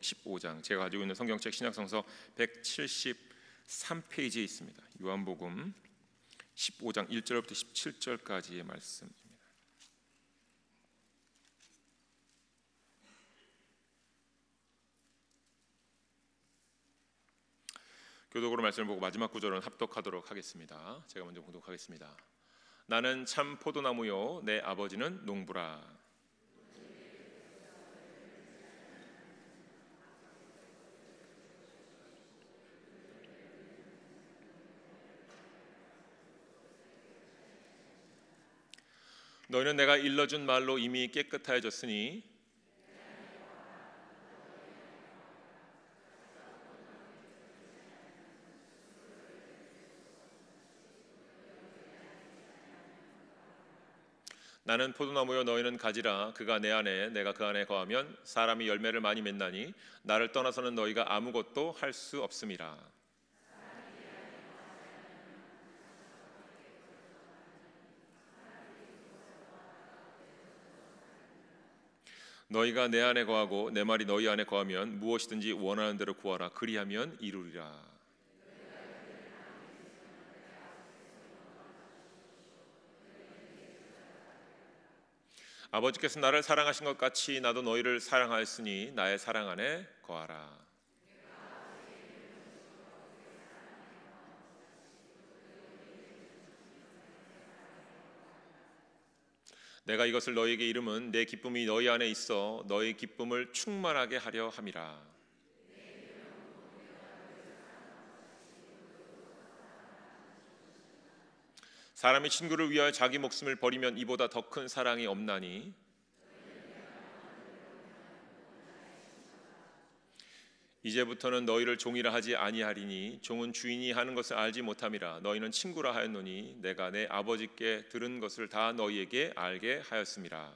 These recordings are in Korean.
15장, 제가 가지고 있는 성경책 신약성서 173페이지에 있습니다. 요한복음 15장 1절부터 17절까지의 말씀입니다. 교독으로 말씀을 보고 마지막 구절은 합독하도록 하겠습니다. 제가 먼저 봉독하겠습니다. 나는 참 포도나무요 내 아버지는 농부라. 너희는 내가 일러준 말로 이미 깨끗하여졌으니 나는 포도나무요 너희는 가지라. 그가 내 안에 내가 그 안에 거하면 사람이 열매를 많이 맺나니 나를 떠나서는 너희가 아무것도 할 수 없음이라. 너희가 내 안에 거하고 내 말이 너희 안에 거하면 무엇이든지 원하는 대로 구하라. 그리하면 이루리라. 아버지께서 나를 사랑하신 것 같이 나도 너희를 사랑하였으니 나의 사랑 안에 거하라. 내가 이것을 너희에게 이름은 내 기쁨이 너희 안에 있어 너희 기쁨을 충만하게 하려 함이라. 사람이 친구를 위하여 자기 목숨을 버리면 이보다 더 큰 사랑이 없나니 이제부터는 너희를 종이라 하지 아니하리니 종은 주인이 하는 것을 알지 못함이라. 너희는 친구라 하였노니 내가 내 아버지께 들은 것을 다 너희에게 알게 하였음이라.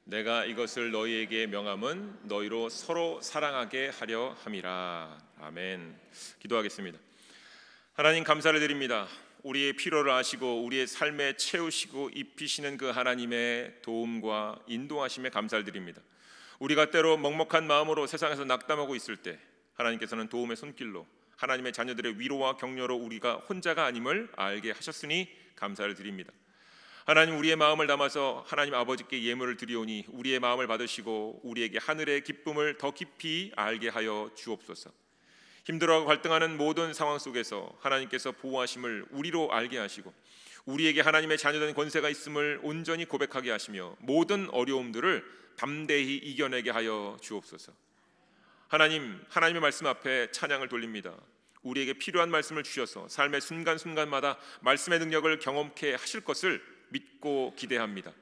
내가 이것을 너희에게 명함은 너희로 서로 사랑하게 하려 함이라. 아멘. 기도하겠습니다. 하나님 감사를 드립니다. 우리의 필요를 아시고 우리의 삶에 채우시고 입히시는 그 하나님의 도움과 인도하심에 감사를 드립니다. 우리가 때로 먹먹한 마음으로 세상에서 낙담하고 있을 때 하나님께서는 도움의 손길로 하나님의 자녀들의 위로와 격려로 우리가 혼자가 아님을 알게 하셨으니 감사를 드립니다. 하나님, 우리의 마음을 담아서 하나님 아버지께 예물을 드리오니 우리의 마음을 받으시고 우리에게 하늘의 기쁨을 더 깊이 알게 하여 주옵소서. 힘들어하고 갈등하는 모든 상황 속에서 하나님께서 보호하심을 우리로 알게 하시고 우리에게 하나님의 자녀된 권세가 있음을 온전히 고백하게 하시며 모든 어려움들을 담대히 이겨내게 하여 주옵소서. 하나님, 하나님의 말씀 앞에 찬양을 돌립니다. 우리에게 필요한 말씀을 주셔서 삶의 순간순간마다 말씀의 능력을 경험케 하실 것을 믿고 기대합니다.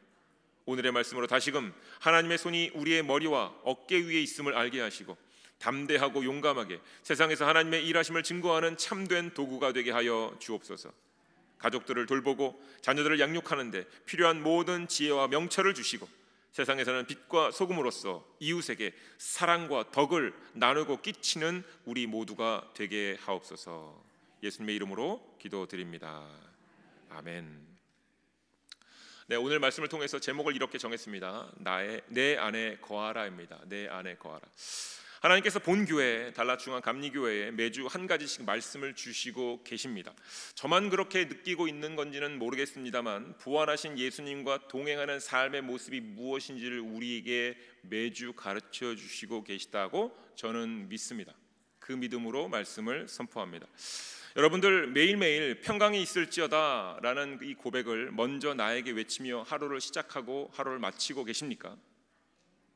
오늘의 말씀으로 다시금 하나님의 손이 우리의 머리와 어깨 위에 있음을 알게 하시고 담대하고 용감하게 세상에서 하나님의 일하심을 증거하는 참된 도구가 되게 하여 주옵소서. 가족들을 돌보고 자녀들을 양육하는 데 필요한 모든 지혜와 명철을 주시고 세상에서는 빛과 소금으로서 이웃에게 사랑과 덕을 나누고 끼치는 우리 모두가 되게 하옵소서. 예수님의 이름으로 기도드립니다. 아멘. 네, 오늘 말씀을 통해서 제목을 이렇게 정했습니다. 내 안에 거하라입니다. 내 안에 거하라. 하나님께서 본교회 달랏중앙감리교회에 매주 한 가지씩 말씀을 주시고 계십니다. 저만 그렇게 느끼고 있는 건지는 모르겠습니다만 부활하신 예수님과 동행하는 삶의 모습이 무엇인지를 우리에게 매주 가르쳐 주시고 계시다고 저는 믿습니다. 그 믿음으로 말씀을 선포합니다. 여러분들 매일매일 평강이 있을지어다 라는 이 고백을 먼저 나에게 외치며 하루를 시작하고 하루를 마치고 계십니까?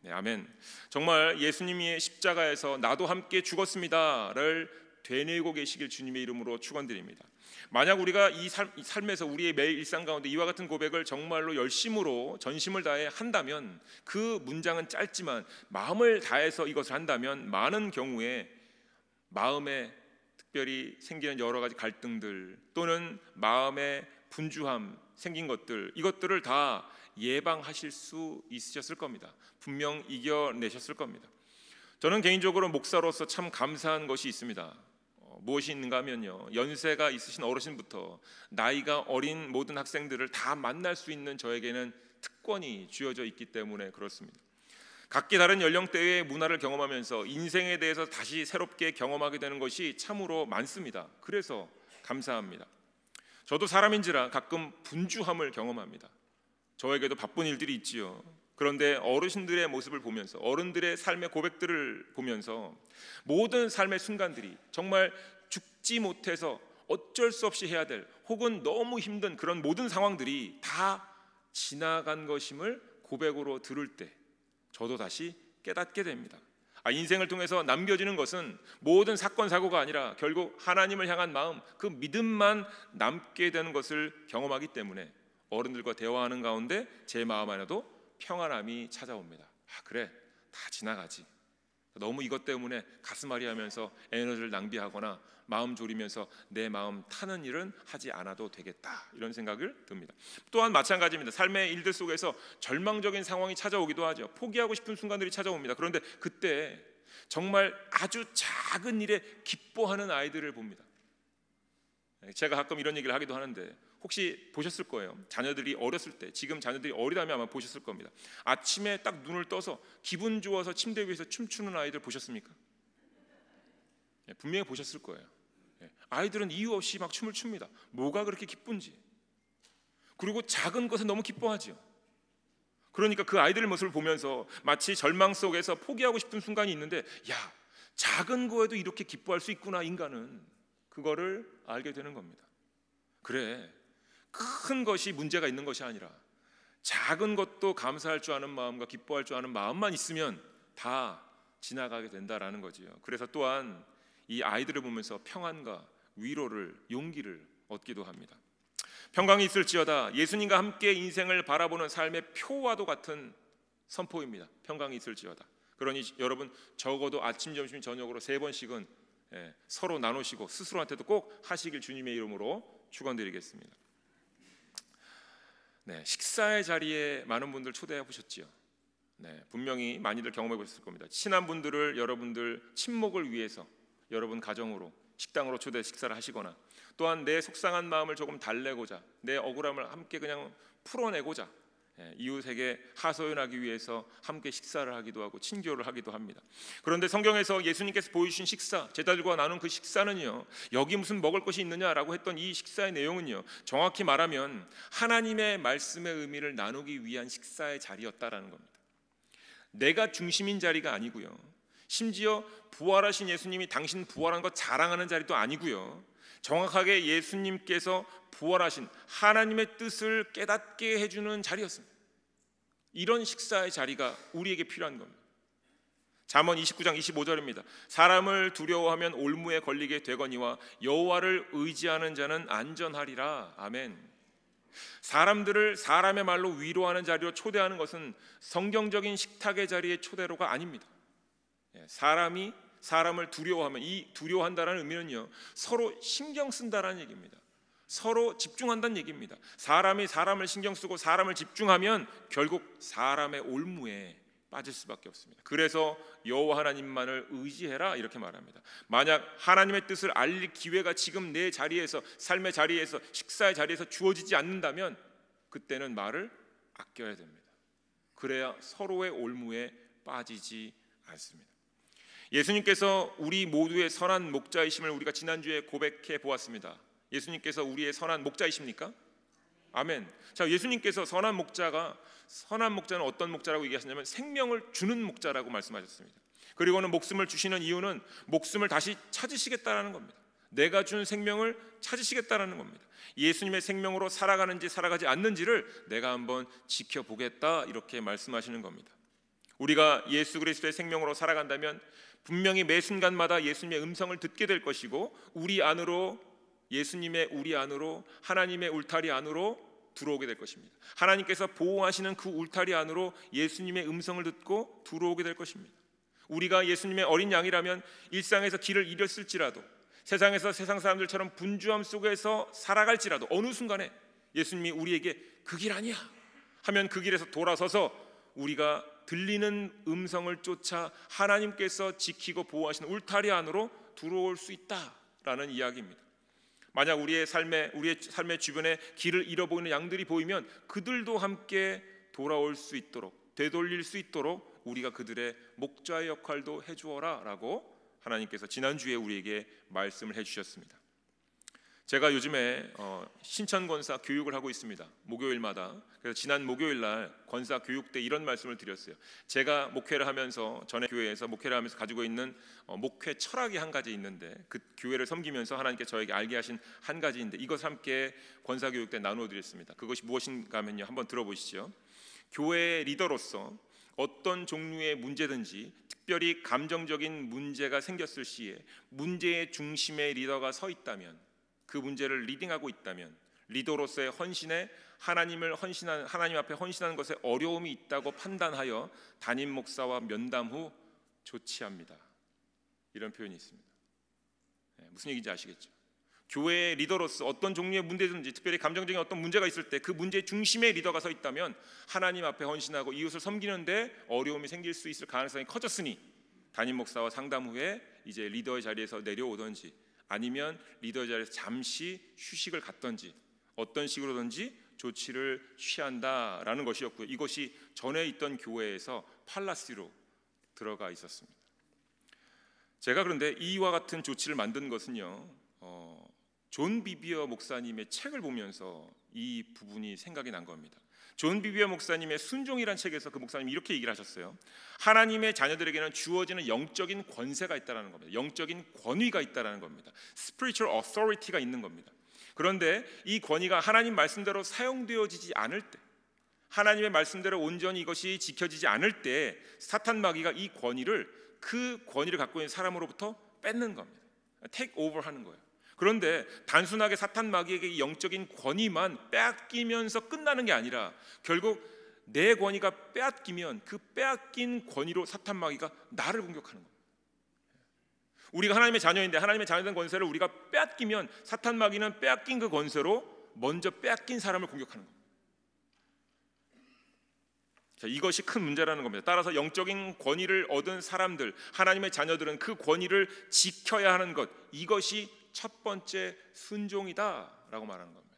네, 아멘. 정말 예수님이 십자가에서 나도 함께 죽었습니다를 되뇌고 계시길 주님의 이름으로 축원드립니다. 만약 우리가 이 삶에서 우리의 매일 일상 가운데 이와 같은 고백을 정말로 열심으로 전심을 다해 한다면 그 문장은 짧지만 마음을 다해서 이것을 한다면 많은 경우에 마음에 특별히 생기는 여러 가지 갈등들 또는 마음의 분주함 생긴 것들 이것들을 다 예방하실 수 있으셨을 겁니다. 분명 이겨내셨을 겁니다. 저는 개인적으로 목사로서 참 감사한 것이 있습니다. 무엇이 있는가 하면요, 연세가 있으신 어르신부터 나이가 어린 모든 학생들을 다 만날 수 있는 저에게는 특권이 주어져 있기 때문에 그렇습니다. 각기 다른 연령대의 문화를 경험하면서 인생에 대해서 다시 새롭게 경험하게 되는 것이 참으로 많습니다. 그래서 감사합니다. 저도 사람인지라 가끔 분주함을 경험합니다. 저에게도 바쁜 일들이 있지요. 그런데 어르신들의 모습을 보면서, 어른들의 삶의 고백들을 보면서 모든 삶의 순간들이 정말 죽지 못해서 어쩔 수 없이 해야 될, 혹은 너무 힘든 그런 모든 상황들이 다 지나간 것임을 고백으로 들을 때 저도 다시 깨닫게 됩니다. 인생을 통해서 남겨지는 것은 모든 사건 사고가 아니라 결국 하나님을 향한 마음, 그 믿음만 남게 되는 것을 경험하기 때문에 어른들과 대화하는 가운데 제 마음 안에도 평안함이 찾아옵니다. 그래, 다 지나가지. 너무 이것 때문에 가슴앓이하면서 에너지를 낭비하거나 마음 졸이면서 내 마음 타는 일은 하지 않아도 되겠다, 이런 생각을 듭니다. 또한 마찬가지입니다. 삶의 일들 속에서 절망적인 상황이 찾아오기도 하죠. 포기하고 싶은 순간들이 찾아옵니다. 그런데 그때 정말 아주 작은 일에 기뻐하는 아이들을 봅니다. 제가 가끔 이런 얘기를 하기도 하는데 혹시 보셨을 거예요. 자녀들이 어렸을 때, 지금 자녀들이 어리다면 아마 보셨을 겁니다. 아침에 딱 눈을 떠서 기분 좋아서 침대 위에서 춤추는 아이들 보셨습니까? 분명히 보셨을 거예요. 아이들은 이유 없이 막 춤을 춥니다. 뭐가 그렇게 기쁜지. 그리고 작은 것에 너무 기뻐하죠. 그러니까 그 아이들의 모습을 보면서 마치 절망 속에서 포기하고 싶은 순간이 있는데, 야, 작은 거에도 이렇게 기뻐할 수 있구나, 인간은. 그거를 알게 되는 겁니다. 그래, 큰 것이 문제가 있는 것이 아니라 작은 것도 감사할 줄 아는 마음과 기뻐할 줄 아는 마음만 있으면 다 지나가게 된다라는 거지요. 그래서 또한 이 아이들을 보면서 평안과 위로를, 용기를 얻기도 합니다. 평강이 있을지어다, 예수님과 함께 인생을 바라보는 삶의 표와도 같은 선포입니다. 평강이 있을지어다. 그러니 여러분 적어도 아침, 점심, 저녁으로 3번씩은 서로 나누시고 스스로한테도 꼭 하시길 주님의 이름으로 축원드리겠습니다. 식사의 자리에 많은 분들 초대해 보셨지요. 분명히 많이들 경험해 보셨을 겁니다. 친한 분들을 여러분들 친목을 위해서 여러분 가정으로 식당으로 초대 식사를 하시거나, 또한 내 속상한 마음을 조금 달래고자, 내 억울함을 함께 그냥 풀어내고자 이웃에게 하소연하기 위해서 함께 식사를 하기도 하고 친교를 하기도 합니다. 그런데 성경에서 예수님께서 보여주신 식사, 제자들과 나눈 그 식사는요, 여기 무슨 먹을 것이 있느냐라고 했던 이 식사의 내용은요, 정확히 말하면 하나님의 말씀의 의미를 나누기 위한 식사의 자리였다라는 겁니다. 내가 중심인 자리가 아니고요, 심지어 부활하신 예수님이 당신 부활한 것 자랑하는 자리도 아니고요, 정확하게 예수님께서 부활하신 하나님의 뜻을 깨닫게 해주는 자리였습니다. 이런 식사의 자리가 우리에게 필요한 겁니다. 잠언 29장 25절입니다. 사람을 두려워하면 올무에 걸리게 되거니와 여호와를 의지하는 자는 안전하리라. 아멘. 사람들을 사람의 말로 위로하는 자리로 초대하는 것은 성경적인 식탁의 자리의 초대로가 아닙니다. 사람이 사람을 두려워하면, 이 두려워한다라는 의미는요, 서로 신경 쓴다라는 얘기입니다. 서로 집중한다는 얘기입니다. 사람이 사람을 신경 쓰고 사람을 집중하면 결국 사람의 올무에 빠질 수밖에 없습니다. 그래서 여호와 하나님만을 의지해라, 이렇게 말합니다. 만약 하나님의 뜻을 알릴 기회가 지금 내 자리에서, 삶의 자리에서, 식사의 자리에서 주어지지 않는다면 그때는 말을 아껴야 됩니다. 그래야 서로의 올무에 빠지지 않습니다. 예수님께서 우리 모두의 선한 목자이심을 우리가 지난주에 고백해 보았습니다. 예수님께서 우리의 선한 목자이십니까? 아멘. 자, 예수님께서 선한 목자는 어떤 목자라고 얘기하셨냐면 생명을 주는 목자라고 말씀하셨습니다. 그리고는 목숨을 주시는 이유는 목숨을 다시 찾으시겠다라는 겁니다. 내가 준 생명을 찾으시겠다라는 겁니다. 예수님의 생명으로 살아가는지 살아가지 않는지를 내가 한번 지켜보겠다, 이렇게 말씀하시는 겁니다. 우리가 예수 그리스도의 생명으로 살아간다면 분명히 매 순간마다 예수님의 음성을 듣게 될 것이고, 우리 안으로, 예수님의 우리 안으로, 하나님의 울타리 안으로 들어오게 될 것입니다. 하나님께서 보호하시는 그 울타리 안으로 예수님의 음성을 듣고 들어오게 될 것입니다. 우리가 예수님의 어린 양이라면 일상에서 길을 잃었을지라도, 세상에서 세상 사람들처럼 분주함 속에서 살아갈지라도 어느 순간에 예수님이 우리에게 그 길 아니야 하면 그 길에서 돌아서서 우리가 들리는 음성을 쫓아 하나님께서 지키고 보호하시는 울타리 안으로 들어올 수 있다라는 이야기입니다. 만약 우리의 삶의 주변에 길을 잃어보이는 양들이 보이면 그들도 함께 돌아올 수 있도록, 되돌릴 수 있도록 우리가 그들의 목자의 역할도 해주어라 라고 하나님께서 지난주에 우리에게 말씀을 해주셨습니다. 제가 요즘에 신천 권사 교육을 하고 있습니다. 목요일마다. 그래서 지난 목요일 날 권사 교육 때 이런 말씀을 드렸어요. 제가 목회를 하면서 전에 교회에서 목회를 하면서 가지고 있는 목회 철학이 한 가지 있는데, 그 교회를 섬기면서 하나님께 저에게 알게 하신 한 가지인데 이것을 함께 권사 교육 때 나누어 드렸습니다. 그것이 무엇인가 하면요, 한번 들어보시죠. 교회의 리더로서 어떤 종류의 문제든지, 특별히 감정적인 문제가 생겼을 시에 문제의 중심에 리더가 서 있다면, 그 문제를 리딩하고 있다면, 리더로서의 헌신에 하나님 앞에 헌신하는 것에 어려움이 있다고 판단하여 담임 목사와 면담 후 조치합니다. 이런 표현이 있습니다. 무슨 얘기인지 아시겠죠? 교회의 리더로서 어떤 종류의 문제든지, 특별히 감정적인 어떤 문제가 있을 때 그 문제의 중심에 리더가 서 있다면 하나님 앞에 헌신하고 이웃을 섬기는데 어려움이 생길 수 있을 가능성이 커졌으니 담임 목사와 상담 후에 이제 리더의 자리에서 내려오든지, 아니면 리더의 자리에서 잠시 휴식을 갖든지, 어떤 식으로든지 조치를 취한다라는 것이었고요. 이것이 전에 있던 교회에서 팔라시로 들어가 있었습니다. 제가 그런데 이와 같은 조치를 만든 것은요, 존 비비어 목사님의 책을 보면서 이 부분이 생각이 난 겁니다. 존 비비어 목사님의 순종이란 책에서 그 목사님이 이렇게 얘기를 하셨어요. 하나님의 자녀들에게는 주어지는 영적인 권세가 있다는 겁니다. 영적인 권위가 있다는 겁니다. Spiritual authority가 있는 겁니다. 그런데 이 권위가 하나님 말씀대로 사용되어지지 않을 때, 하나님의 말씀대로 온전히 이것이 지켜지지 않을 때 사탄 마귀가 그 권위를 갖고 있는 사람으로부터 뺏는 겁니다. Take over 하는 거예요. 그런데 단순하게 사탄 마귀에게 이 영적인 권위만 빼앗기면서 끝나는 게 아니라, 결국 내 권위가 빼앗기면 그 빼앗긴 권위로 사탄 마귀가 나를 공격하는 겁니다. 우리가 하나님의 자녀인데 하나님의 자녀된 권세를 우리가 빼앗기면 사탄 마귀는 빼앗긴 그 권세로 먼저 빼앗긴 사람을 공격하는 겁니다. 자, 이것이 큰 문제라는 겁니다. 따라서 영적인 권위를 얻은 사람들, 하나님의 자녀들은 그 권위를 지켜야 하는 것, 이것이 첫 번째 순종이다라고 말하는 겁니다.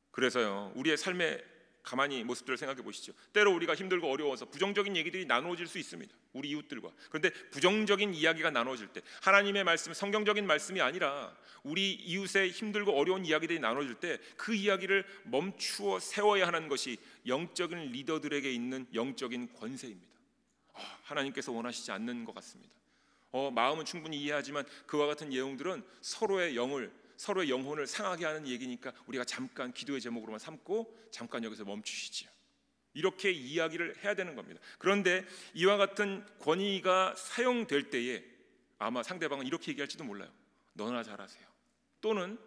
그래서요, 우리의 삶의 가만히 모습들을 생각해 보시죠. 때로 우리가 힘들고 어려워서 부정적인 얘기들이 나누어질 수 있습니다. 우리 이웃들과. 그런데 부정적인 이야기가 나누어질 때, 하나님의 말씀, 성경적인 말씀이 아니라 우리 이웃의 힘들고 어려운 이야기들이 나누어질 때 그 이야기를 멈추어 세워야 하는 것이 영적인 리더들에게 있는 영적인 권세입니다. 하나님께서 원하시지 않는 것 같습니다. 마음은 충분히 이해하지만 그와 같은 내용들은 서로의 영혼을 상하게 하는 얘기니까 우리가 잠깐 기도의 제목으로만 삼고 잠깐 여기서 멈추시지요. 이렇게 이야기를 해야 되는 겁니다. 그런데 이와 같은 권위가 사용될 때에 아마 상대방은 이렇게 얘기할지도 몰라요. 너나 잘하세요. 또는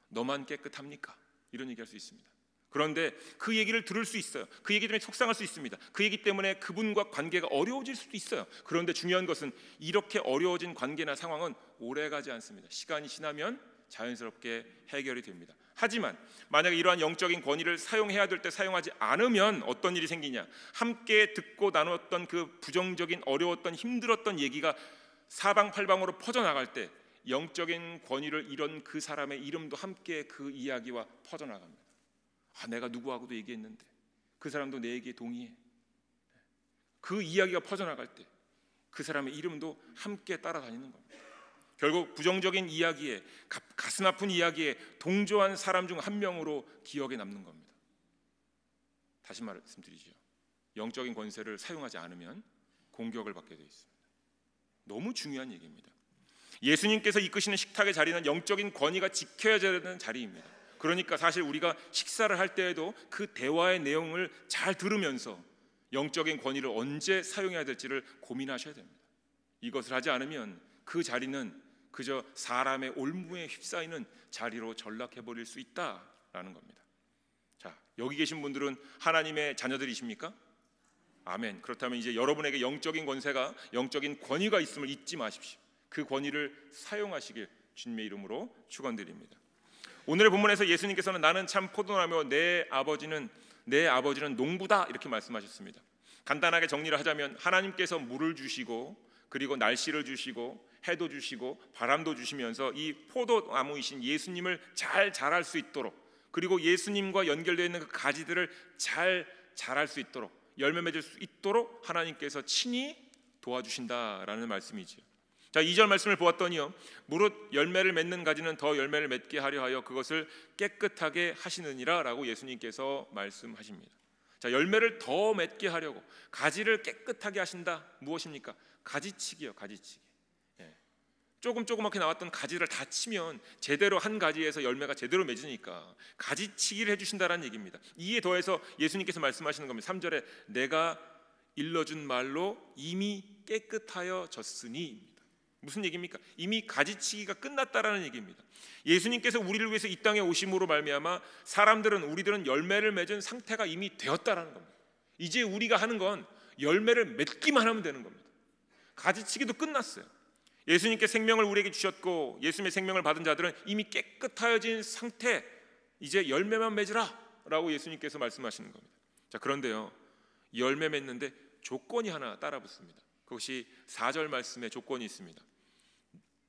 너만 깨끗합니까? 이런 얘기할 수 있습니다. 그런데 그 얘기를 들을 수 있어요. 그 얘기 때문에 속상할 수 있습니다. 그 얘기 때문에 그분과 관계가 어려워질 수도 있어요. 그런데 중요한 것은 이렇게 어려워진 관계나 상황은 오래가지 않습니다. 시간이 지나면 자연스럽게 해결이 됩니다. 하지만 만약에 이러한 영적인 권위를 사용해야 될 때 사용하지 않으면 어떤 일이 생기냐? 함께 듣고 나누었던 그 부정적인, 어려웠던, 힘들었던 얘기가 사방팔방으로 퍼져나갈 때 영적인 권위를 잃은 그 사람의 이름도 함께 그 이야기와 퍼져나갑니다. 내가 누구하고도 얘기했는데 그 사람도 내 얘기에 동의해. 그 이야기가 퍼져나갈 때 그 사람의 이름도 함께 따라다니는 겁니다. 결국 부정적인 이야기에, 가슴 아픈 이야기에 동조한 사람 중 한 명으로 기억에 남는 겁니다. 다시 말씀드리죠. 영적인 권세를 사용하지 않으면 공격을 받게 되어 있습니다. 너무 중요한 얘기입니다. 예수님께서 이끄시는 식탁의 자리는 영적인 권위가 지켜야 되는 자리입니다. 그러니까 사실 우리가 식사를 할 때에도 그 대화의 내용을 잘 들으면서 영적인 권위를 언제 사용해야 될지를 고민하셔야 됩니다. 이것을 하지 않으면 그 자리는 그저 사람의 올무에 휩싸이는 자리로 전락해버릴 수 있다라는 겁니다. 자, 여기 계신 분들은 하나님의 자녀들이십니까? 아멘. 그렇다면 이제 여러분에게 영적인 권세가, 영적인 권위가 있음을 잊지 마십시오. 그 권위를 사용하시길 주님의 이름으로 축원드립니다. 오늘의 본문에서 예수님께서는 나는 참 포도나무요 내 아버지는 내 아버지는 농부다 이렇게 말씀하셨습니다. 간단하게 정리를 하자면 하나님께서 물을 주시고 그리고 날씨를 주시고 해도 주시고 바람도 주시면서 이 포도나무이신 예수님을 잘 자랄 수 있도록, 그리고 예수님과 연결되어 있는 그 가지들을 잘 자랄 수 있도록, 열매 맺을 수 있도록 하나님께서 친히 도와주신다라는 말씀이지요. 자, 2절 말씀을 보았더니요, 무릇 열매를 맺는 가지는 더 열매를 맺게 하려 하여 그것을 깨끗하게 하시느니라 라고 예수님께서 말씀하십니다. 자, 열매를 더 맺게 하려고 가지를 깨끗하게 하신다. 무엇입니까? 가지치기요, 가지치기. 조그맣게 나왔던 가지를 다 치면 제대로 한 가지에서 열매가 제대로 맺으니까 가지치기를 해주신다라는 얘기입니다. 이에 더해서 예수님께서 말씀하시는 겁니다. 3절에 내가 일러준 말로 이미 깨끗하여 졌으니. 무슨 얘기입니까? 이미 가지치기가 끝났다라는 얘기입니다. 예수님께서 우리를 위해서 이 땅에 오심으로 말미암아 우리들은 열매를 맺은 상태가 이미 되었다라는 겁니다. 이제 우리가 하는 건 열매를 맺기만 하면 되는 겁니다. 가지치기도 끝났어요. 예수님께 생명을 우리에게 주셨고 예수님의 생명을 받은 자들은 이미 깨끗하여진 상태, 이제 열매만 맺으라 라고 예수님께서 말씀하시는 겁니다. 자, 그런데요, 열매 맺는데 조건이 하나 따라 붙습니다. 그것이 4절 말씀에 조건이 있습니다.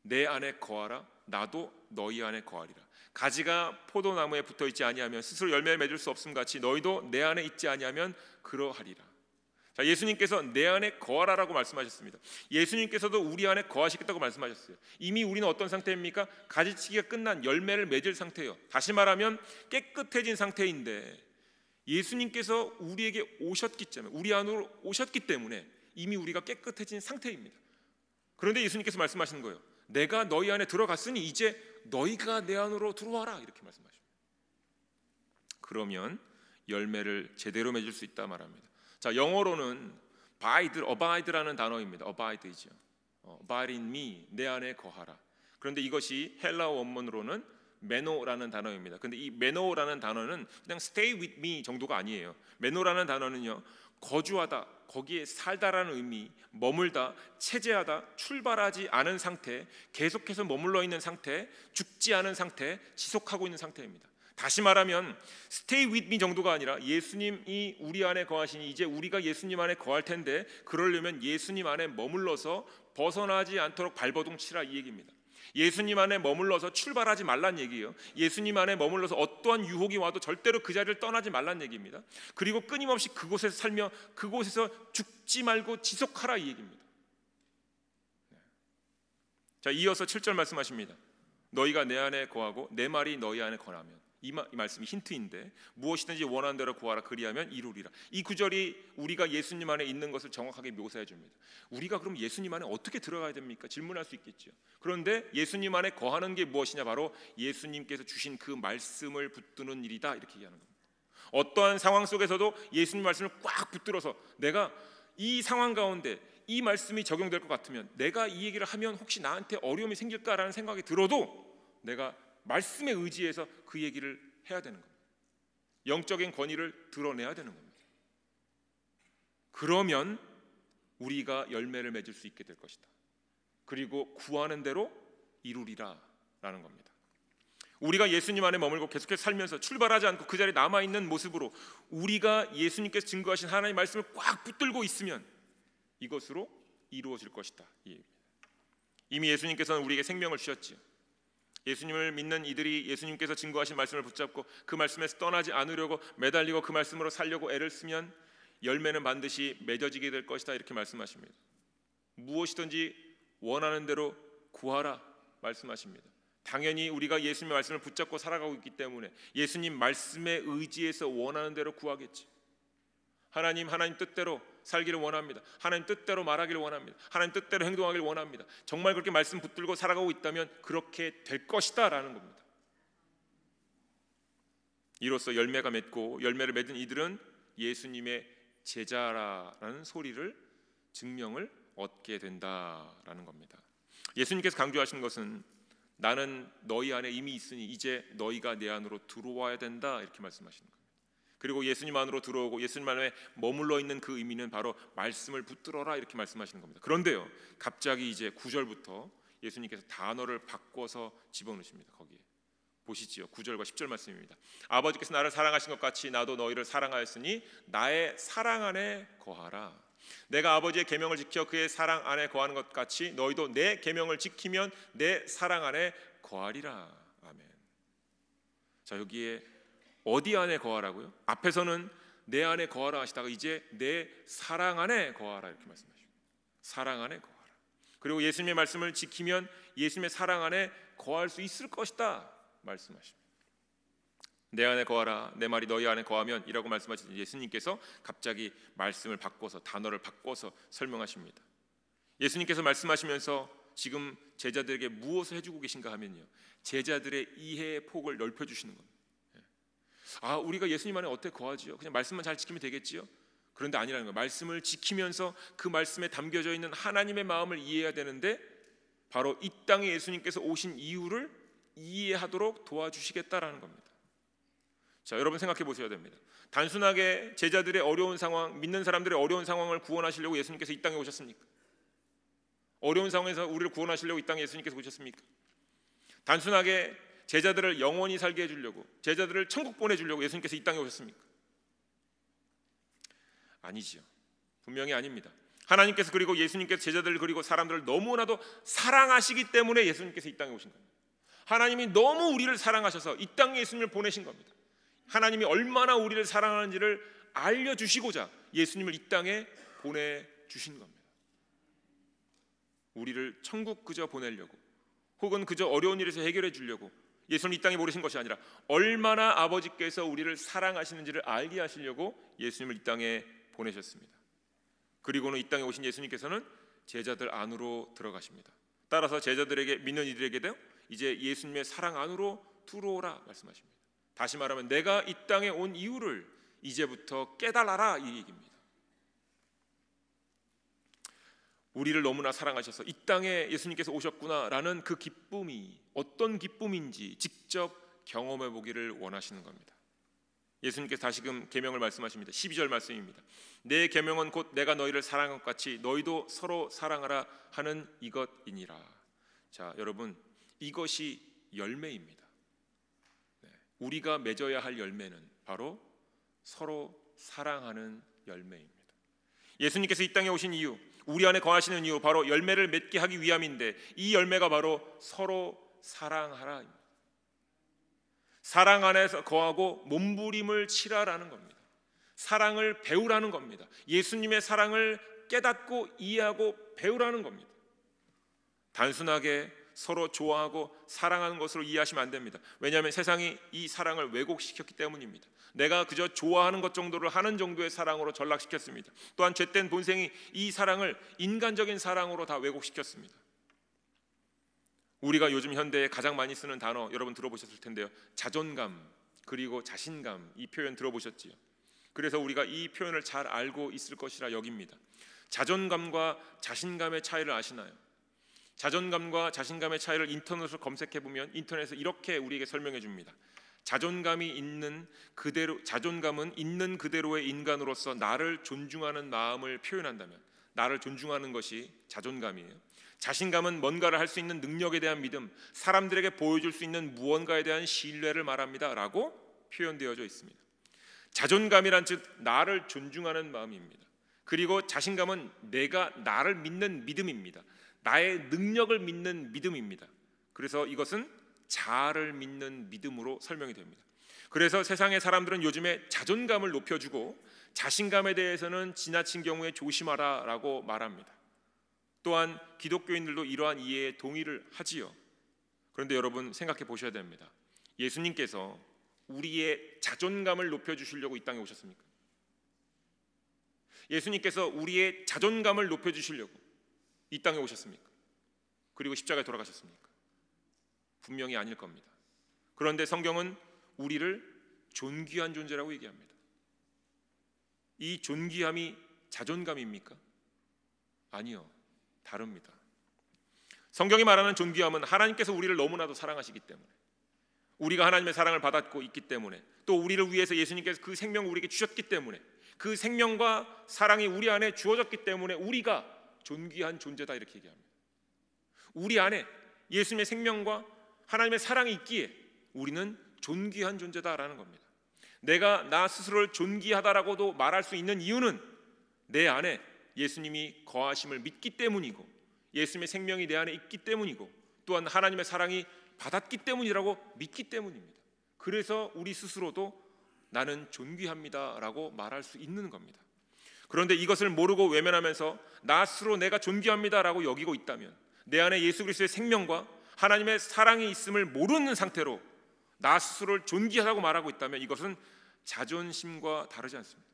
내 안에 거하라, 나도 너희 안에 거하리라. 가지가 포도나무에 붙어있지 아니하면 스스로 열매를 맺을 수 없음 같이 너희도 내 안에 있지 아니하면 그러하리라. 자, 예수님께서 내 안에 거하라라고 말씀하셨습니다. 예수님께서도 우리 안에 거하시겠다고 말씀하셨어요. 이미 우리는 어떤 상태입니까? 가지치기가 끝난 열매를 맺을 상태예요. 다시 말하면 깨끗해진 상태인데 예수님께서 우리에게 오셨기 때문에, 우리 안으로 오셨기 때문에 이미 우리가 깨끗해진 상태입니다. 그런데 예수님께서 말씀하시는 거예요. 내가 너희 안에 들어갔으니 이제 너희가 내 안으로 들어와라 이렇게 말씀하십니다. 그러면 열매를 제대로 맺을 수 있다 말합니다. 자, 영어로는 abide라는 단어입니다. abide이죠. abide in me, 내 안에 거하라. 그런데 이것이 헬라어 원문으로는 메노라는 단어입니다. 그런데 이 메노라는 단어는 그냥 stay with me 정도가 아니에요. 메노라는 단어는요, 거주하다, 거기에 살다라는 의미, 머물다, 체제하다, 출발하지 않은 상태, 계속해서 머물러 있는 상태, 죽지 않은 상태, 지속하고 있는 상태입니다. 다시 말하면 stay with me 정도가 아니라 예수님이 우리 안에 거하시니 이제 우리가 예수님 안에 거할 텐데 그러려면 예수님 안에 머물러서 벗어나지 않도록 발버둥 치라 이 얘기입니다. 예수님 안에 머물러서 출발하지 말란 얘기예요. 예수님 안에 머물러서 어떠한 유혹이 와도 절대로 그 자리를 떠나지 말란 얘기입니다. 그리고 끊임없이 그곳에서 살며 그곳에서 죽지 말고 지속하라 이 얘기입니다. 자, 이어서 7절 말씀하십니다. 너희가 내 안에 거하고 내 말이 너희 안에 거하면, 이 말씀이 힌트인데 무엇이든지 원하는 대로 구하라 그리하면 이루리라. 이 구절이 우리가 예수님 안에 있는 것을 정확하게 묘사해 줍니다. 우리가 그럼 예수님 안에 어떻게 들어가야 됩니까? 질문할 수 있겠죠. 그런데 예수님 안에 거하는 게 무엇이냐? 바로 예수님께서 주신 그 말씀을 붙드는 일이다 이렇게 얘기하는 겁니다. 어떠한 상황 속에서도 예수님 말씀을 꽉 붙들어서 내가 이 상황 가운데 이 말씀이 적용될 것 같으면, 내가 이 얘기를 하면 혹시 나한테 어려움이 생길까라는 생각이 들어도 내가 말씀에 의지해서 그 얘기를 해야 되는 겁니다. 영적인 권위를 드러내야 되는 겁니다. 그러면 우리가 열매를 맺을 수 있게 될 것이다. 그리고 구하는 대로 이루리라 라는 겁니다. 우리가 예수님 안에 머물고 계속해서 살면서 출발하지 않고 그 자리에 남아있는 모습으로 우리가 예수님께서 증거하신 하나님의 말씀을 꽉 붙들고 있으면 이것으로 이루어질 것이다. 이미 예수님께서는 우리에게 생명을 주셨지요. 예수님을 믿는 이들이 예수님께서 증거하신 말씀을 붙잡고 그 말씀에서 떠나지 않으려고 매달리고 그 말씀으로 살려고 애를 쓰면 열매는 반드시 맺어지게 될 것이다 이렇게 말씀하십니다. 무엇이든지 원하는 대로 구하라 말씀하십니다. 당연히 우리가 예수님의 말씀을 붙잡고 살아가고 있기 때문에 예수님 말씀에 의지해서 원하는 대로 구하겠지. 하나님 뜻대로 살기를 원합니다. 하나님 뜻대로 말하기를 원합니다. 하나님 뜻대로 행동하기를 원합니다. 정말 그렇게 말씀 붙들고 살아가고 있다면 그렇게 될 것이다 라는 겁니다. 이로써 열매가 맺고 열매를 맺은 이들은 예수님의 제자라는 소리를 증명을 얻게 된다라는 겁니다. 예수님께서 강조하시는 것은 나는 너희 안에 이미 있으니 이제 너희가 내 안으로 들어와야 된다 이렇게 말씀하시는 겁니다. 그리고 예수님 안으로 들어오고 예수님 안에 머물러 있는 그 의미는 바로 말씀을 붙들어라 이렇게 말씀하시는 겁니다. 그런데요, 갑자기 이제 9절부터 예수님께서 단어를 바꿔서 집어넣으십니다. 거기에 보시지요. 9절과 10절 말씀입니다. 아버지께서 나를 사랑하신 것 같이 나도 너희를 사랑하였으니 나의 사랑 안에 거하라. 내가 아버지의 계명을 지켜 그의 사랑 안에 거하는 것 같이 너희도 내 계명을 지키면 내 사랑 안에 거하리라. 아멘. 자, 여기에 어디 안에 거하라고요? 앞에서는 내 안에 거하라 하시다가 이제 내 사랑 안에 거하라 이렇게 말씀하시고, 사랑 안에 거하라. 그리고 예수님의 말씀을 지키면 예수님의 사랑 안에 거할 수 있을 것이다 말씀하십니다. 내 안에 거하라, 내 말이 너희 안에 거하면 이라고 말씀하신 예수님께서 갑자기 말씀을 바꿔서, 단어를 바꿔서 설명하십니다. 예수님께서 말씀하시면서 지금 제자들에게 무엇을 해주고 계신가 하면요, 제자들의 이해의 폭을 넓혀주시는 겁니다. 우리가 예수님 안에 어떻게 거하지요? 그냥 말씀만 잘 지키면 되겠지요? 그런데 아니라는 거예요. 말씀을 지키면서 그 말씀에 담겨져 있는 하나님의 마음을 이해해야 되는데, 바로 이 땅에 예수님께서 오신 이유를 이해하도록 도와주시겠다라는 겁니다. 자, 여러분 생각해 보셔야 됩니다. 단순하게 제자들의 어려운 상황, 믿는 사람들의 어려운 상황을 구원하시려고 예수님께서 이 땅에 오셨습니까? 어려운 상황에서 우리를 구원하시려고 이 땅에 예수님께서 오셨습니까? 단순하게 제자들을 영원히 살게 해주려고, 제자들을 천국 보내주려고 예수님께서 이 땅에 오셨습니까? 아니지요. 분명히 아닙니다. 하나님께서 그리고 예수님께서 제자들을 그리고 사람들을 너무나도 사랑하시기 때문에 예수님께서 이 땅에 오신 겁니다. 하나님이 너무 우리를 사랑하셔서 이 땅에 예수님을 보내신 겁니다. 하나님이 얼마나 우리를 사랑하는지를 알려주시고자 예수님을 이 땅에 보내주신 겁니다. 우리를 천국 그저 보내려고, 혹은 그저 어려운 일에서 해결해 주려고 예수님 이 땅에 보내신 것이 아니라 얼마나 아버지께서 우리를 사랑하시는지를 알게 하시려고 예수님을 이 땅에 보내셨습니다. 그리고는 이 땅에 오신 예수님께서는 제자들 안으로 들어가십니다. 따라서 제자들에게, 믿는 이들에게도 이제 예수님의 사랑 안으로 들어오라 말씀하십니다. 다시 말하면 내가 이 땅에 온 이유를 이제부터 깨달아라 이 얘기입니다. 우리를 너무나 사랑하셔서 이 땅에 예수님께서 오셨구나라는 그 기쁨이 어떤 기쁨인지 직접 경험해 보기를 원하시는 겁니다. 예수님께서 다시금 계명을 말씀하십니다. 12절 말씀입니다. 내 계명은 곧 내가 너희를 사랑한 것 같이 너희도 서로 사랑하라 하는 이것이니라. 자, 여러분, 이것이 열매입니다. 우리가 맺어야 할 열매는 바로 서로 사랑하는 열매입니다. 예수님께서 이 땅에 오신 이유, 우리 안에 거하시는 이유, 바로 열매를 맺게 하기 위함인데, 이 열매가 바로 서로 사랑하라. 사랑 안에서 거하고 몸부림을 치라라는 겁니다. 사랑을 배우라는 겁니다. 예수님의 사랑을 깨닫고 이해하고 배우라는 겁니다. 단순하게 서로 좋아하고 사랑하는 것으로 이해하시면 안 됩니다. 왜냐하면 세상이 이 사랑을 왜곡시켰기 때문입니다. 내가 그저 좋아하는 것 정도를 하는 정도의 사랑으로 전락시켰습니다. 또한 죄된 본성이 이 사랑을 인간적인 사랑으로 다 왜곡시켰습니다. 우리가 요즘 현대에 가장 많이 쓰는 단어 여러분 들어보셨을 텐데요, 자존감 그리고 자신감, 이 표현 들어보셨지요? 그래서 우리가 이 표현을 잘 알고 있을 것이라 여깁니다. 자존감과 자신감의 차이를 아시나요? 자존감과 자신감의 차이를 인터넷으로 검색해 보면 인터넷에서 이렇게 우리에게 설명해 줍니다. 자존감은 있는 그대로의 인간으로서 나를 존중하는 마음을 표현한다면, 나를 존중하는 것이 자존감이에요. 자신감은 뭔가를 할 수 있는 능력에 대한 믿음, 사람들에게 보여줄 수 있는 무언가에 대한 신뢰를 말합니다 라고 표현되어져 있습니다. 자존감이란 즉 나를 존중하는 마음입니다. 그리고 자신감은 내가 나를 믿는 믿음입니다. 나의 능력을 믿는 믿음입니다. 그래서 이것은 자아를 믿는 믿음으로 설명이 됩니다. 그래서 세상의 사람들은 요즘에 자존감을 높여주고 자신감에 대해서는 지나친 경우에 조심하라 라고 말합니다. 또한 기독교인들도 이러한 이해에 동의를 하지요. 그런데 여러분 생각해 보셔야 됩니다. 예수님께서 우리의 자존감을 높여주시려고 이 땅에 오셨습니까? 예수님께서 우리의 자존감을 높여주시려고 이 땅에 오셨습니까? 그리고 십자가에 돌아가셨습니까? 분명히 아닐 겁니다. 그런데 성경은 우리를 존귀한 존재라고 얘기합니다. 이 존귀함이 자존감입니까? 아니요, 다릅니다. 성경이 말하는 존귀함은 하나님께서 우리를 너무나도 사랑하시기 때문에, 우리가 하나님의 사랑을 받았고 있기 때문에, 또 우리를 위해서 예수님께서 그 생명을 우리에게 주셨기 때문에, 그 생명과 사랑이 우리 안에 주어졌기 때문에 우리가 존귀한 존재다 이렇게 얘기합니다. 우리 안에 예수님의 생명과 하나님의 사랑이 있기에 우리는 존귀한 존재다라는 겁니다. 내가 나 스스로를 존귀하다라고도 말할 수 있는 이유는 내 안에 예수님이 거하심을 믿기 때문이고, 예수님의 생명이 내 안에 있기 때문이고, 또한 하나님의 사랑이 받았기 때문이라고 믿기 때문입니다. 그래서 우리 스스로도 나는 존귀합니다라고 말할 수 있는 겁니다. 그런데 이것을 모르고 외면하면서 나 스스로 내가 존귀합니다라고 여기고 있다면, 내 안에 예수 그리스도의 생명과 하나님의 사랑이 있음을 모르는 상태로 나 스스로를 존귀하다고 말하고 있다면 이것은 자존심과 다르지 않습니다.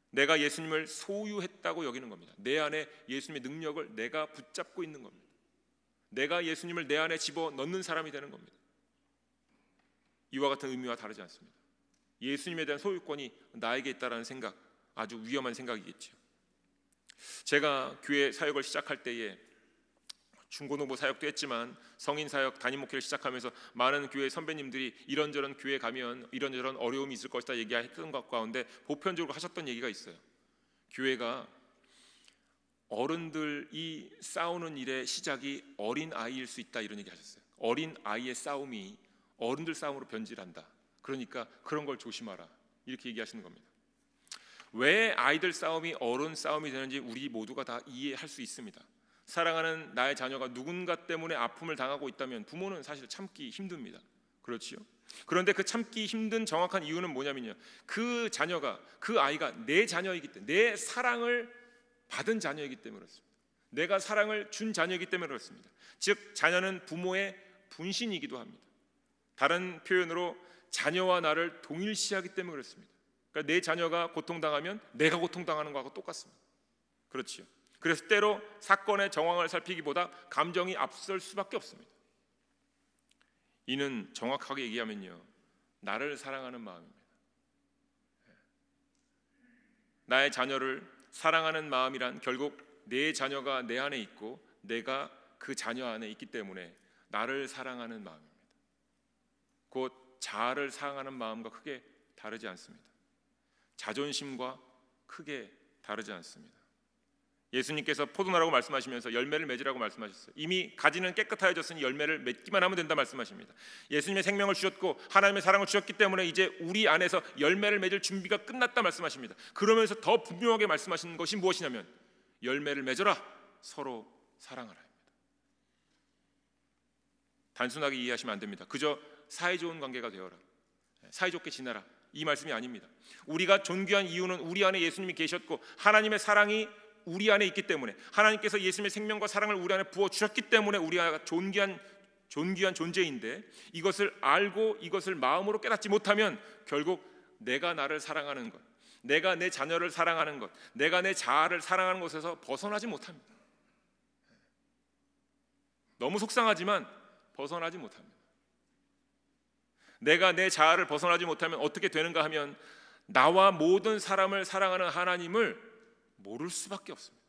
내가 예수님을 소유했다고 여기는 겁니다. 내 안에 예수님의 능력을 내가 붙잡고 있는 겁니다. 내가 예수님을 내 안에 집어넣는 사람이 되는 겁니다. 이와 같은 의미와 다르지 않습니다. 예수님에 대한 소유권이 나에게 있다는 생각, 아주 위험한 생각이겠죠. 제가 교회 사역을 시작할 때에 중고등부 사역도 했지만 성인 사역 담임 목회를 시작하면서 많은 교회 선배님들이 이런저런 교회 가면 이런저런 어려움이 있을 것이다 얘기했던 것 가운데 보편적으로 하셨던 얘기가 있어요. 교회가 어른들이 싸우는 일의 시작이 어린 아이일 수 있다, 이런 얘기 하셨어요. 어린 아이의 싸움이 어른들 싸움으로 변질한다. 그러니까 그런 걸 조심하라, 이렇게 얘기하시는 겁니다. 왜 아이들 싸움이 어른 싸움이 되는지 우리 모두가 다 이해할 수 있습니다. 사랑하는 나의 자녀가 누군가 때문에 아픔을 당하고 있다면 부모는 사실 참기 힘듭니다. 그렇지요? 그런데 그 참기 힘든 정확한 이유는 뭐냐면요, 그 자녀가, 그 아이가 내 자녀이기 때문에, 내 사랑을 받은 자녀이기 때문에 그렇습니다. 내가 사랑을 준 자녀이기 때문에 그렇습니다. 즉 자녀는 부모의 분신이기도 합니다. 다른 표현으로 자녀와 나를 동일시하기 때문에 그렇습니다. 그러니까 내 자녀가 고통당하면 내가 고통당하는 거하고 똑같습니다. 그렇지요? 그래서 때로 사건의 정황을 살피기보다 감정이 앞설 수밖에 없습니다. 이는 정확하게 얘기하면요, 나를 사랑하는 마음입니다. 나의 자녀를 사랑하는 마음이란 결국 내 자녀가 내 안에 있고 내가 그 자녀 안에 있기 때문에 나를 사랑하는 마음입니다. 곧 자아를 사랑하는 마음과 크게 다르지 않습니다. 자존심과 크게 다르지 않습니다. 예수님께서 포도나라고 말씀하시면서 열매를 맺으라고 말씀하셨어요. 이미 가지는 깨끗하여졌으니 열매를 맺기만 하면 된다 말씀하십니다. 예수님의 생명을 주셨고 하나님의 사랑을 주셨기 때문에 이제 우리 안에서 열매를 맺을 준비가 끝났다 말씀하십니다. 그러면서 더 분명하게 말씀하시는 것이 무엇이냐면 열매를 맺어라, 서로 사랑하라 입니다. 단순하게 이해하시면 안 됩니다. 그저 사이좋은 관계가 되어라, 사이좋게 지내라, 이 말씀이 아닙니다. 우리가 존귀한 이유는 우리 안에 예수님이 계셨고 하나님의 사랑이 우리 안에 있기 때문에, 하나님께서 예수님의 생명과 사랑을 우리 안에 부어주셨기 때문에 우리가 존귀한 존재인데, 이것을 알고 이것을 마음으로 깨닫지 못하면 결국 내가 나를 사랑하는 것, 내가 내 자녀를 사랑하는 것, 내가 내 자아를 사랑하는 것에서 벗어나지 못합니다. 너무 속상하지만 벗어나지 못합니다. 내가 내 자아를 벗어나지 못하면 어떻게 되는가 하면 나와 모든 사람을 사랑하는 하나님을 모를 수밖에 없습니다.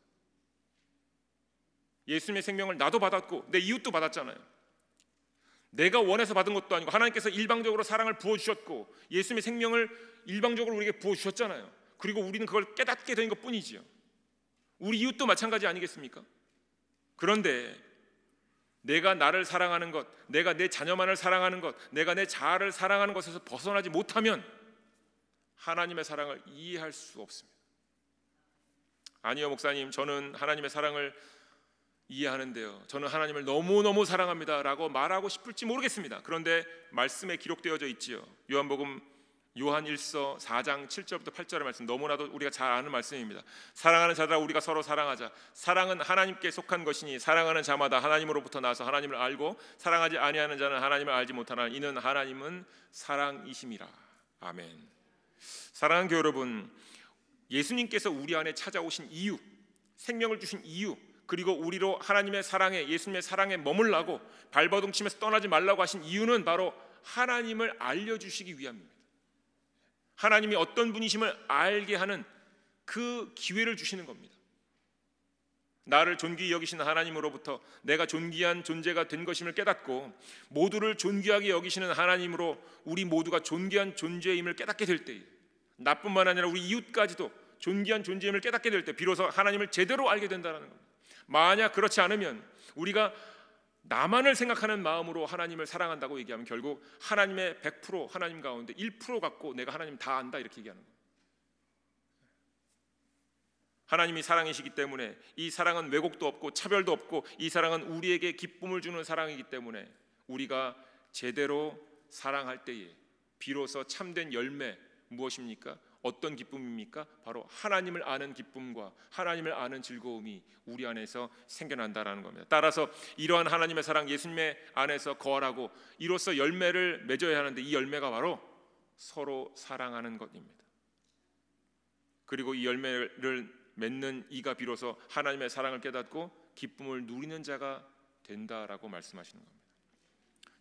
예수님의 생명을 나도 받았고 내 이웃도 받았잖아요. 내가 원해서 받은 것도 아니고 하나님께서 일방적으로 사랑을 부어주셨고 예수님의 생명을 일방적으로 우리에게 부어주셨잖아요. 그리고 우리는 그걸 깨닫게 된 것뿐이지요. 우리 이웃도 마찬가지 아니겠습니까? 그런데 내가 나를 사랑하는 것, 내가 내 자녀만을 사랑하는 것, 내가 내 자아를 사랑하는 것에서 벗어나지 못하면 하나님의 사랑을 이해할 수 없습니다. 아니요 목사님, 저는 하나님의 사랑을 이해하는데요, 저는 하나님을 너무너무 사랑합니다 라고 말하고 싶을지 모르겠습니다. 그런데 말씀에 기록되어져 있지요. 요한복음 요한 1서 4장 7절부터 8절의 말씀, 너무나도 우리가 잘 아는 말씀입니다. 사랑하는 자들아 우리가 서로 사랑하자. 사랑은 하나님께 속한 것이니 사랑하는 자마다 하나님으로부터 나서 하나님을 알고 사랑하지 아니하는 자는 하나님을 알지 못하나 이는 하나님은 사랑이심이라. 아멘. 사랑하는 교회 여러분, 예수님께서 우리 안에 찾아오신 이유, 생명을 주신 이유, 그리고 우리로 하나님의 사랑에, 예수님의 사랑에 머물라고 발버둥 치면서 떠나지 말라고 하신 이유는 바로 하나님을 알려주시기 위함입니다. 하나님이 어떤 분이심을 알게 하는 그 기회를 주시는 겁니다. 나를 존귀히 여기시는 하나님으로부터 내가 존귀한 존재가 된 것임을 깨닫고 모두를 존귀하게 여기시는 하나님으로 우리 모두가 존귀한 존재임을 깨닫게 될 때에, 나뿐만 아니라 우리 이웃까지도 존귀한 존재임을 깨닫게 될 때 비로소 하나님을 제대로 알게 된다는 겁니다. 만약 그렇지 않으면 우리가 나만을 생각하는 마음으로 하나님을 사랑한다고 얘기하면 결국 하나님의 100% 하나님 가운데 1% 갖고 내가 하나님 다 안다 이렇게 얘기하는 거예요. 하나님이 사랑이시기 때문에 이 사랑은 왜곡도 없고 차별도 없고 이 사랑은 우리에게 기쁨을 주는 사랑이기 때문에 우리가 제대로 사랑할 때에 비로소 참된 열매 무엇입니까? 어떤 기쁨입니까? 바로 하나님을 아는 기쁨과 하나님을 아는 즐거움이 우리 안에서 생겨난다라는 겁니다. 따라서 이러한 하나님의 사랑 예수님의 안에서 거하라고 이로써 열매를 맺어야 하는데 이 열매가 바로 서로 사랑하는 것입니다. 그리고 이 열매를 맺는 이가 비로소 하나님의 사랑을 깨닫고 기쁨을 누리는 자가 된다라고 말씀하시는 겁니다.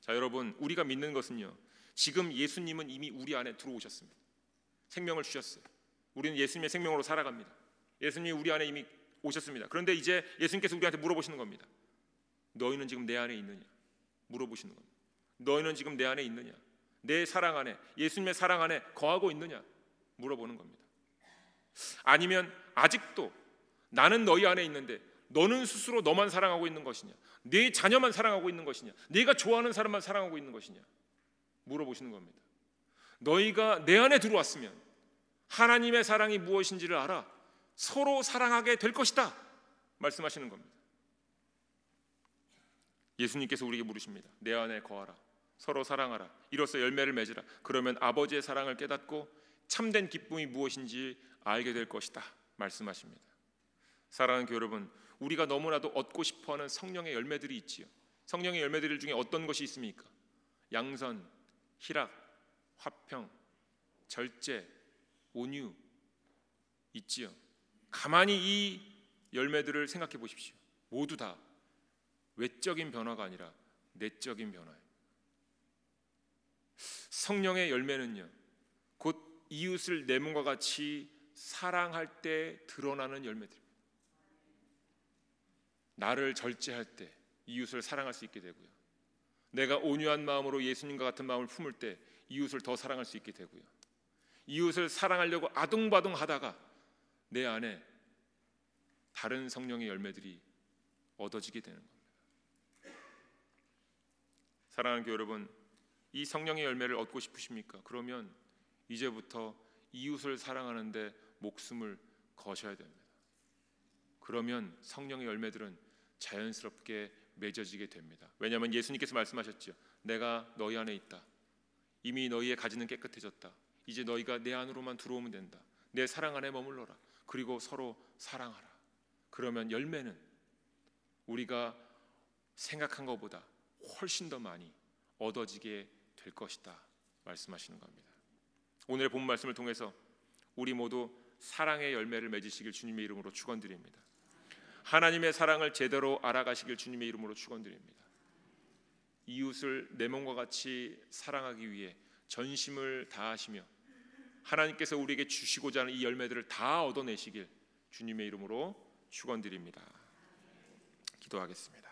자, 여러분, 우리가 믿는 것은요, 지금 예수님은 이미 우리 안에 들어오셨습니다. 생명을 주셨어요. 우리는 예수님의 생명으로 살아갑니다. 예수님이 우리 안에 이미 오셨습니다. 그런데 이제 예수님께서 우리한테 물어보시는 겁니다. 너희는 지금 내 안에 있느냐? 물어보시는 겁니다. 너희는 지금 내 안에 있느냐? 내 사랑 안에, 예수님의 사랑 안에 거하고 있느냐? 물어보는 겁니다. 아니면 아직도 나는 너희 안에 있는데 너는 스스로 너만 사랑하고 있는 것이냐? 네 자녀만 사랑하고 있는 것이냐? 네가 좋아하는 사람만 사랑하고 있는 것이냐? 물어보시는 겁니다. 너희가 내 안에 들어왔으면 하나님의 사랑이 무엇인지를 알아 서로 사랑하게 될 것이다 말씀하시는 겁니다. 예수님께서 우리에게 물으십니다. 내 안에 거하라, 서로 사랑하라, 이로써 열매를 맺으라. 그러면 아버지의 사랑을 깨닫고 참된 기쁨이 무엇인지 알게 될 것이다 말씀하십니다. 사랑하는 교회 여러분, 우리가 너무나도 얻고 싶어하는 성령의 열매들이 있지요. 성령의 열매들 중에 어떤 것이 있습니까? 양선, 희락, 화평, 절제, 온유 있지요. 가만히 이 열매들을 생각해 보십시오. 모두 다 외적인 변화가 아니라 내적인 변화예요. 성령의 열매는요, 곧 이웃을 내 몸과 같이 사랑할 때 드러나는 열매들입니다. 나를 절제할 때 이웃을 사랑할 수 있게 되고요, 내가 온유한 마음으로 예수님과 같은 마음을 품을 때 이웃을 더 사랑할 수 있게 되고요, 이웃을 사랑하려고 아둥바둥 하다가 내 안에 다른 성령의 열매들이 얻어지게 되는 겁니다. 사랑하는 교회 여러분, 이 성령의 열매를 얻고 싶으십니까? 그러면 이제부터 이웃을 사랑하는데 목숨을 거셔야 됩니다. 그러면 성령의 열매들은 자연스럽게 맺어지게 됩니다. 왜냐하면 예수님께서 말씀하셨죠. 내가 너희 안에 있다. 이미 너희의 가지는 깨끗해졌다. 이제 너희가 내 안으로만 들어오면 된다. 내 사랑 안에 머물러라. 그리고 서로 사랑하라. 그러면 열매는 우리가 생각한 것보다 훨씬 더 많이 얻어지게 될 것이다 말씀하시는 겁니다. 오늘의 본 말씀을 통해서 우리 모두 사랑의 열매를 맺으시길 주님의 이름으로 축원드립니다. 하나님의 사랑을 제대로 알아가시길 주님의 이름으로 축원드립니다. 이웃을 내 몸과 같이 사랑하기 위해 전심을 다하시며 하나님께서 우리에게 주시고자 하는 이 열매들을 다 얻어내시길 주님의 이름으로 축원드립니다. 기도하겠습니다.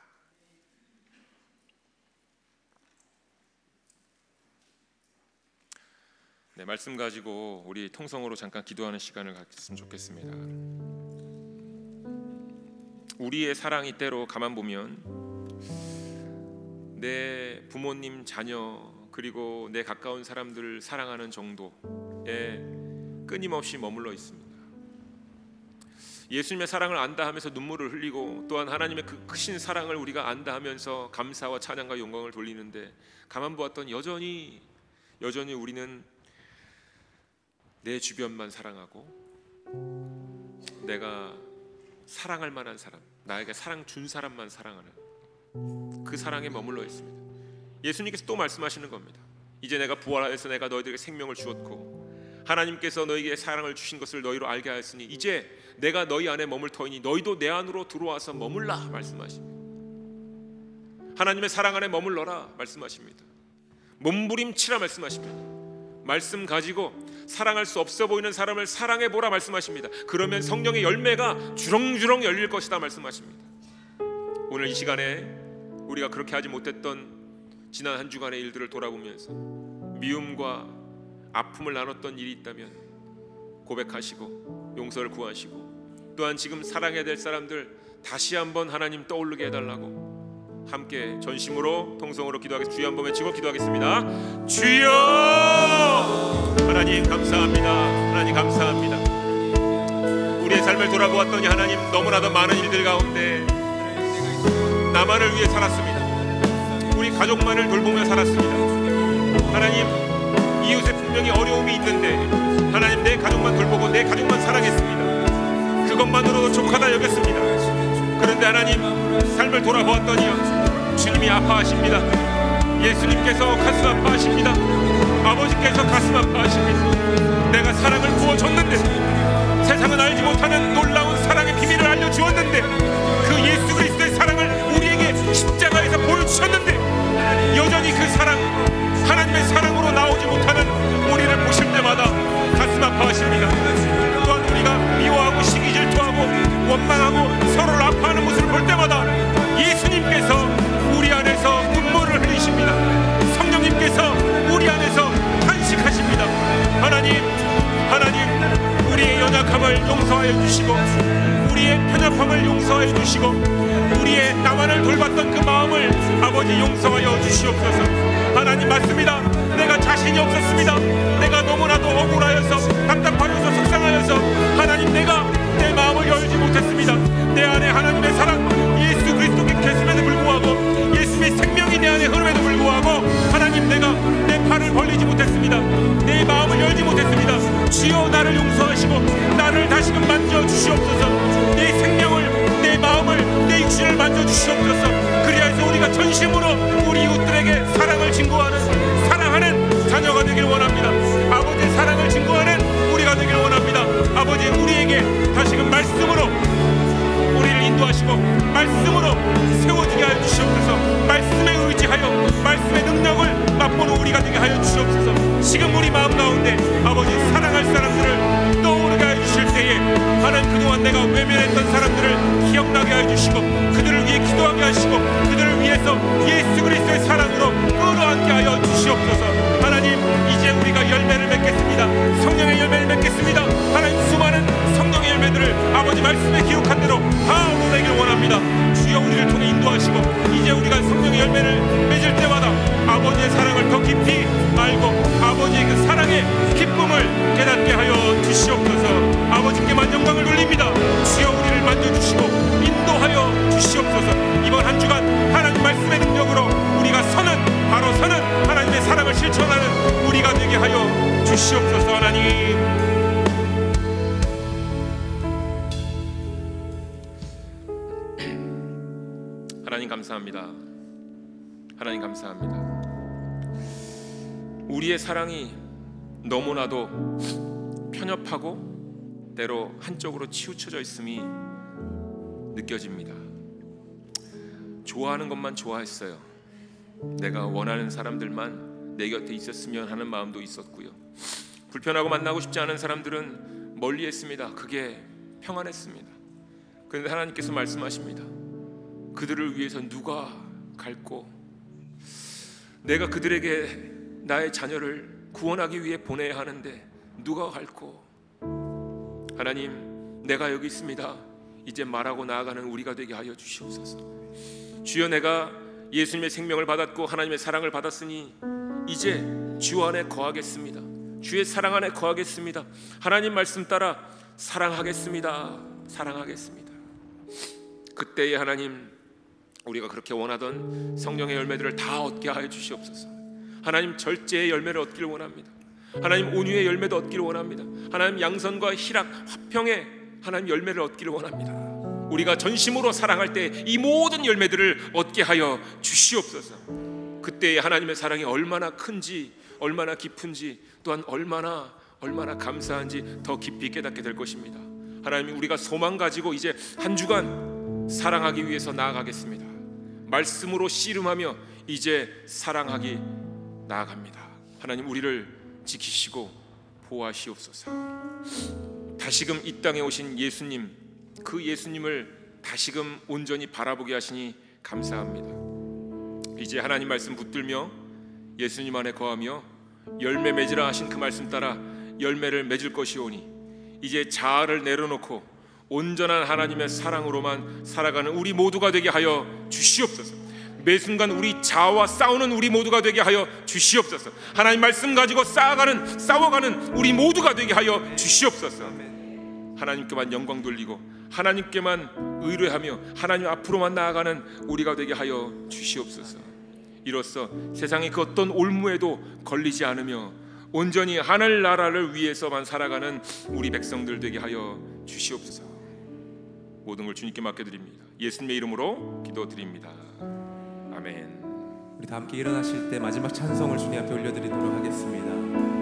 네, 말씀 가지고 우리 통성으로 잠깐 기도하는 시간을 갖겠으면 좋겠습니다. 우리의 사랑이 때로 가만 보면 내 부모님, 자녀, 그리고 내 가까운 사람들을 사랑하는 정도에 끊임없이 머물러 있습니다. 예수님의 사랑을 안다 하면서 눈물을 흘리고 또한 하나님의 그 크신 사랑을 우리가 안다 하면서 감사와 찬양과 영광을 돌리는데 가만 보았더니 여전히 우리는 내 주변만 사랑하고 내가 사랑할 만한 사람, 나에게 사랑 준 사람만 사랑하는 그 사랑에 머물러 있습니다. 예수님께서 또 말씀하시는 겁니다. 이제 내가 부활하여서 내가 너희들에게 생명을 주었고 하나님께서 너희에게 사랑을 주신 것을 너희로 알게 하였으니 이제 내가 너희 안에 머물 터이니 너희도 내 안으로 들어와서 머물라 말씀하십니다. 하나님의 사랑 안에 머물러라 말씀하십니다. 몸부림치라 말씀하십니다. 말씀 가지고 사랑할 수 없어 보이는 사람을 사랑해보라 말씀하십니다. 그러면 성령의 열매가 주렁주렁 열릴 것이다 말씀하십니다. 오늘 이 시간에 우리가 그렇게 하지 못했던 지난 한 주간의 일들을 돌아보면서 미움과 아픔을 나눴던 일이 있다면 고백하시고 용서를 구하시고 또한 지금 사랑해야 될 사람들 다시 한번 하나님 떠오르게 해달라고 함께 전심으로 통성으로 기도하겠습니다. 주여 한번 외치고 기도하겠습니다. 주여! 하나님 감사합니다. 하나님 감사합니다. 우리의 삶을 돌아보았더니 하나님 너무나도 많은 일들 가운데 나만을 위해 살았습니다. 우리 가족만을 돌보며 살았습니다. 하나님, 이웃에 분명히 어려움이 있는데 하나님 내 가족만 돌보고 내 가족만 사랑했습니다. 그것만으로도 족하다 여겼습니다. 그런데 하나님 삶을 돌아보았더니요, 주님이 아파하십니다. 예수님께서 가슴 아파하십니다. 아버지께서 가슴 아파하십니다. 내가 사랑을 부어줬는데, 세상은 알지 못하는 놀라운 사랑의 비밀을 알려주었는데, 그 예수 그리스도의 사랑을 우리에게 십자가에서 보여주셨는데 여전히 그 사랑, 하나님의 사랑으로 나오지 못하는 우리를 보실 때마다 가슴 아파하십니다. 또한 우리가 미워하고 시기 질투하고 원망하고 서로를 아파하는 모습을 볼 때마다 예수님께서 우리 안에서 눈물을 흘리십니다. 성령님께서 우리 안에서 탄식하십니다. 하나님, 우리의 연약함을 용서하여 주시고 우리의 편협함을 용서하여 주시고 우리의 나만을 돌봤던 그 마음을 아버지 용서하여 주시옵소서. 하나님 맞습니다. 내가 자신이 없었습니다. 내가 너무나도 억울하여서 답답하여서 속상하여서 하나님 내가 내 마음을 열지 못했습니다. 내 안에 하나님의 사랑 예수 그리스도께 계심에도 불구하고 예수의 생명이 내 안에 흐름에도 불구하고 하나님 내가 내 팔을 벌리지 못했습니다. 내 마음을 열지 못했습니다. 주여 나를 용서하시고 나를 다시금 만져주시옵소서. 내 생명을, 내 마음을, 내 육신을 만져주시옵소서. 그리하여서 우리가 전심으로 우리 이웃들에게 사랑을 증거하는, 사랑하는 자녀가 되길 원합니다. 아버지의 사랑을 증거하는 우리가 되길 원합니다. 아버지 우리에게 다시금 말씀으로 우리를 인도하시고 말씀으로 세워지게 하여 주시옵소서. 말씀에 의지하여 말씀의 능력을 맛보는 우리가 되게 하여 주시옵소서. 지금 우리 마음 가운데 아버지 사랑할 사람들을 떠오르게 하여 주실 때에 하나님 그동안 내가 외면했던 사람들을 기억나게 하여 주시고 그들을 위해 기도하게 하시고 그들을 위해서 예수 그리스도의 사랑으로 끌어안게 하여 주시옵소서. 하나님 이제 우리가 열매를 맺겠습니다. 성령의 열매를 맺겠습니다. 하나님 수많은 성령의 열매들을 아버지 말씀에 기록한 대로 다 얻어내길 원합니다. 주여 우리를 통해 인도하시고 이제 우리가 성령의 열매를 맺을 때마다 아버지의 사랑을 더 깊이 알고 아버지의 그 사랑의 기쁨을 깨닫게 하여 주시옵소서. 아버지께만 영광을 돌립니다. 주여 우리를 만져주시고 인도하여 주시옵소서. 이번 한 주간 하나님 말씀의 능력으로 우리가 바로 서는 하나님의 사랑을 실천하는 우리가 되게 하여 주시옵소서. 하나님 감사합니다. 하나님 감사합니다. 우리의 사랑이 너무나도 편협하고 때로 한쪽으로 치우쳐져 있음이 느껴집니다. 좋아하는 것만 좋아했어요. 내가 원하는 사람들만 내 곁에 있었으면 하는 마음도 있었고요. 불편하고 만나고 싶지 않은 사람들은 멀리 했습니다. 그게 평안했습니다. 그런데 하나님께서 말씀하십니다. 그들을 위해서 누가 갈고 내가 그들에게 나의 자녀를 구원하기 위해 보내야 하는데 누가 갈고 하나님 내가 여기 있습니다. 이제 말하고 나아가는 우리가 되게 하여 주시옵소서. 주여 내가 예수님의 생명을 받았고 하나님의 사랑을 받았으니 이제 주 안에 거하겠습니다. 주의 사랑 안에 거하겠습니다. 하나님 말씀 따라 사랑하겠습니다. 사랑하겠습니다. 그때에 하나님 우리가 그렇게 원하던 성령의 열매들을 다 얻게 하여 주시옵소서. 하나님 절제의 열매를 얻기를 원합니다. 하나님 온유의 열매도 얻기를 원합니다. 하나님 양선과 희락, 화평의 하나님 열매를 얻기를 원합니다. 우리가 전심으로 사랑할 때 이 모든 열매들을 얻게 하여 주시옵소서. 그때의 하나님의 사랑이 얼마나 큰지, 얼마나 깊은지, 또한 얼마나 감사한지 더 깊이 깨닫게 될 것입니다. 하나님 우리가 소망 가지고 이제 한 주간 사랑하기 위해서 나아가겠습니다. 말씀으로 씨름하며 이제 사랑하기 나아갑니다. 하나님 우리를 지키시고 보호하시옵소서. 다시금 이 땅에 오신 예수님, 그 예수님을 다시금 온전히 바라보게 하시니 감사합니다. 이제 하나님 말씀 붙들며 예수님 안에 거하며 열매 맺으라 하신 그 말씀 따라 열매를 맺을 것이오니 이제 자아를 내려놓고 온전한 하나님의 사랑으로만 살아가는 우리 모두가 되게 하여 주시옵소서. 매 순간 우리 자아와 싸우는 우리 모두가 되게 하여 주시옵소서. 하나님 말씀 가지고 싸워가는 우리 모두가 되게 하여 주시옵소서. 하나님께만 영광 돌리고 하나님께만 의뢰하며 하나님 앞으로만 나아가는 우리가 되게 하여 주시옵소서. 이로써 세상의 그 어떤 올무에도 걸리지 않으며 온전히 하늘나라를 위해서만 살아가는 우리 백성들 되게 하여 주시옵소서. 모든 걸 주님께 맡겨드립니다. 예수님의 이름으로 기도드립니다. 아멘. 우리 다 함께 일어나실 때 마지막 찬송을 주님 앞에 올려드리도록 하겠습니다.